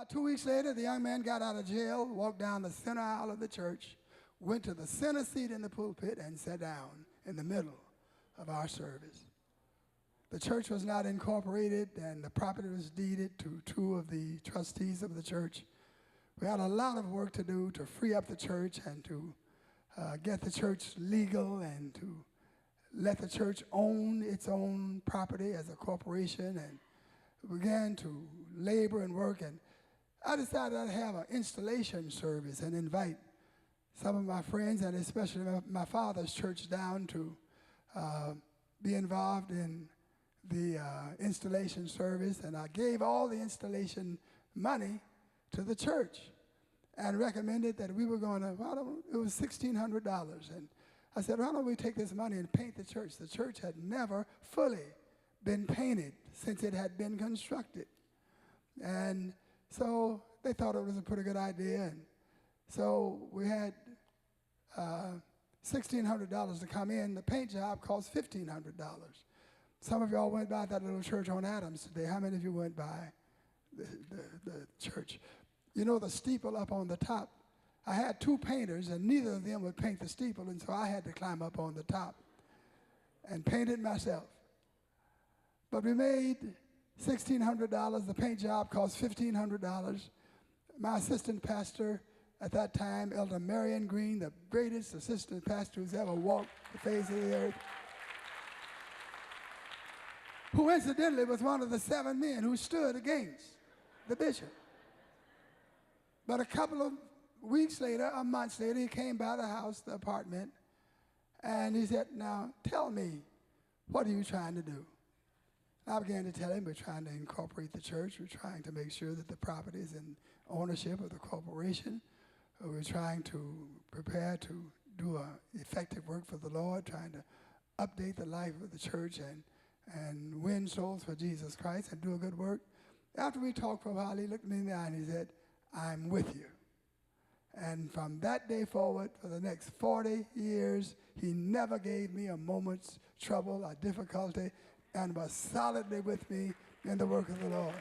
About 2 weeks later, the young man got out of jail, walked down the center aisle of the church, went to the center seat in the pulpit, and sat down in the middle of our service. The church was not incorporated, and the property was deeded to two of the trustees of the church. We had a lot of work to do to free up the church and to get the church legal and to let the church own its own property as a corporation, and began to labor and work. And I decided I'd have an installation service and invite some of my friends, and especially my father's church, down to be involved in the installation service. And I gave all the installation money to the church and recommended that we were going to, it was $1,600. And I said, why don't we take this money and paint the church? The church had never fully been painted since it had been constructed. And so they thought it was a pretty good idea. And so we had $1,600 to come in. The paint job cost $1,500. Some of y'all went by that little church on Adams today. How many of you went by the church? You know the steeple up on the top? I had two painters, and neither of them would paint the steeple, and so I had to climb up on the top and paint it myself. But we made $1,600. The paint job cost $1,500. My assistant pastor at that time, Elder Marion Green, the greatest assistant pastor who's ever walked the face of the earth, who incidentally was one of the 7 men who stood against the bishop. But a couple of weeks later, a month later, he came by the house, the apartment, and he said, now tell me, what are you trying to do? I began to tell him we're trying to incorporate the church. We're trying to make sure that the property is in ownership of the corporation. We're trying to prepare to do effective work for the Lord, trying to update the life of the church and win souls for Jesus Christ and do a good work. After we talked for a while, he looked me in the eye and he said, I'm with you. And from that day forward, for the next 40 years, he never gave me a moment's trouble or difficulty and was solidly with me in the work of the Lord.